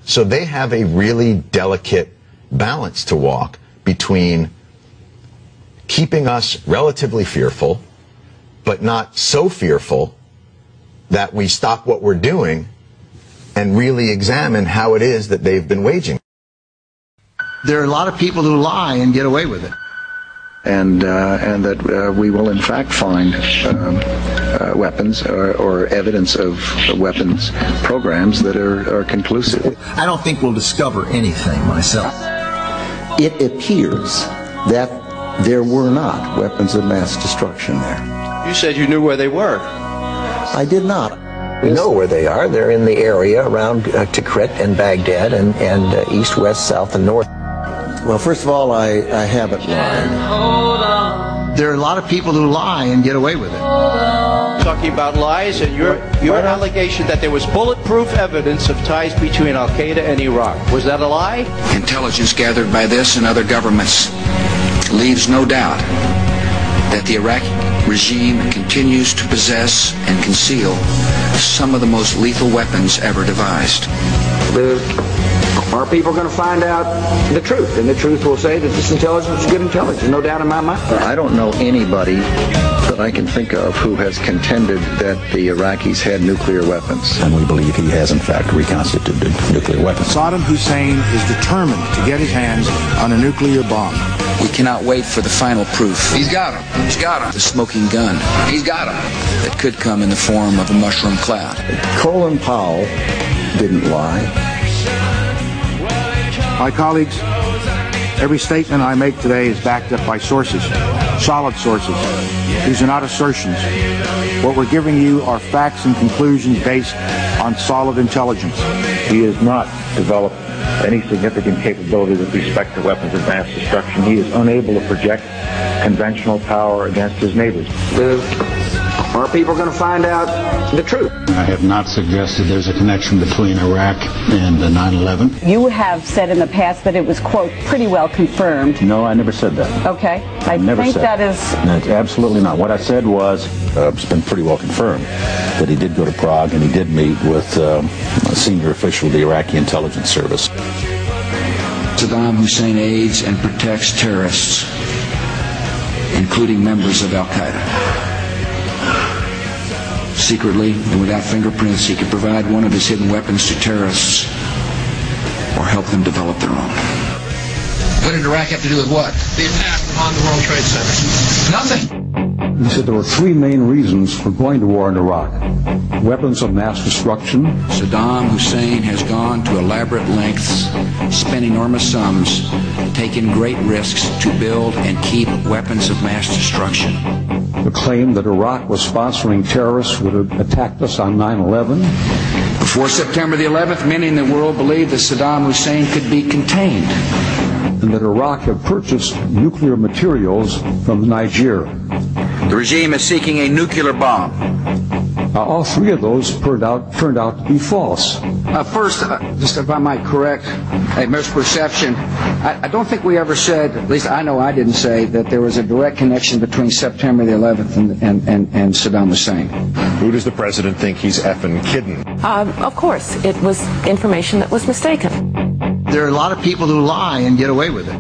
So they have a really delicate balance to walk between keeping us relatively fearful, but not so fearful that we stop what we're doing and really examine how it is that they've been waging. There are a lot of people who lie and get away with it. And that we will in fact find weapons or evidence of weapons programs that are conclusive. I don't think we'll discover anything myself. It appears that there were not weapons of mass destruction there. You said you knew where they were. I did not. We know where they are. They're in the area around Tikrit and Baghdad and east, west, south, and north. Well, first of all, I haven't lied. There are a lot of people who lie and get away with it. Talking about lies and your allegation that there was bulletproof evidence of ties between Al-Qaeda and Iraq. Was that a lie? Intelligence gathered by this and other governments leaves no doubt that the Iraqi regime continues to possess and conceal some of the most lethal weapons ever devised. Our people are going to find out the truth, and the truth will say that this intelligence is good intelligence, no doubt in my mind. I don't know anybody that I can think of who has contended that the Iraqis had nuclear weapons. And we believe he has, in fact, reconstituted nuclear weapons. Saddam Hussein is determined to get his hands on a nuclear bomb. We cannot wait for the final proof. He's got him. He's got him. The smoking gun. He's got him. That could come in the form of a mushroom cloud. Colin Powell didn't lie. My colleagues, every statement I make today is backed up by sources, solid sources. These are not assertions. What we're giving you are facts and conclusions based on solid intelligence. He has not developed any significant capability with respect to weapons of mass destruction. He is unable to project conventional power against his neighbors. Our people are going to find out the truth. I have not suggested there's a connection between Iraq and 9/11. You have said in the past that it was, quote, pretty well confirmed. No, I never said that. Okay. I never think said that is... No, absolutely not. What I said was, it's been pretty well confirmed that he did go to Prague and he did meet with a senior official of the Iraqi intelligence service. Saddam Hussein aids and protects terrorists, including members of Al-Qaeda. Secretly and without fingerprints, he could provide one of his hidden weapons to terrorists or help them develop their own. What did Iraq have to do with what? The attack on the World Trade Center. Nothing. He said there were three main reasons for going to war in Iraq. Weapons of mass destruction. Saddam Hussein has gone to elaborate lengths, spent enormous sums, taken great risks to build and keep weapons of mass destruction. The claim that Iraq was sponsoring terrorists who would have attacked us on 9/11. Before September the 11th, many in the world believed that Saddam Hussein could be contained. And that Iraq had purchased nuclear materials from Niger. The regime is seeking a nuclear bomb. All three of those turned out to be false. First, just if I might correct a misperception, I don't think we ever said, at least I know I didn't say, that there was a direct connection between September the 11th and Saddam Hussein. Who does the president think he's effing kidding? Of course, it was information that was mistaken. There are a lot of people who lie and get away with it.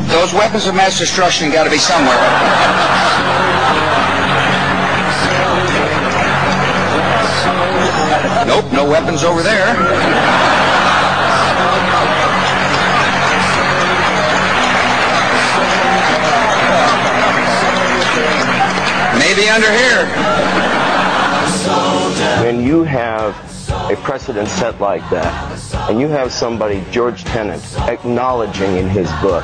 Those weapons of mass destruction got to be somewhere. Nope, no weapons over there. Maybe under here. When you have a precedent set like that, and you have somebody, George Tenet, acknowledging in his book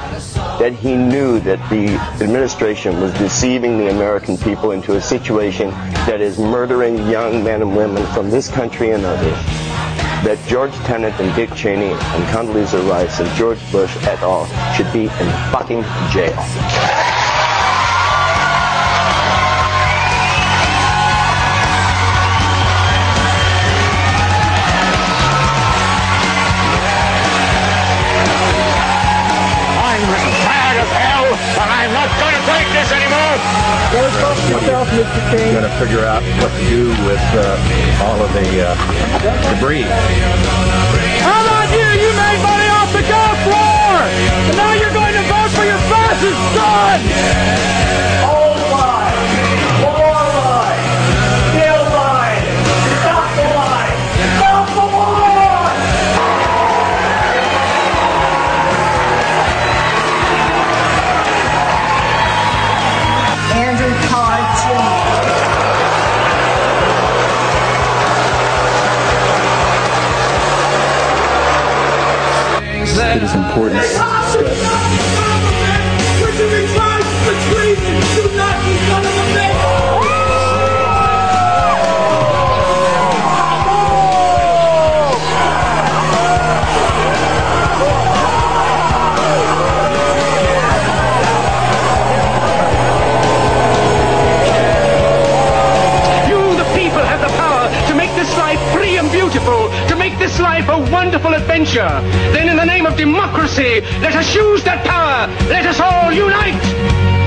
that he knew that the administration was deceiving the American people into a situation that is murdering young men and women from this country and others, that George Tenet and Dick Cheney and Condoleezza Rice and George Bush et al. Should be in fucking jail. I'm tired of hell, and I'm not going to take this anymore! Don't talk yourself into going to figure out what to do with all of the debris. How about you? You made money off the golf floor! And now you're going to vote for your fascist son! All lies! More lies! Still lies! Stop the lies! Stop the lies! Andrew Todd Jr. It is important. To make this life a wonderful adventure. Then in the name of democracy, let us use that power. Let us all unite.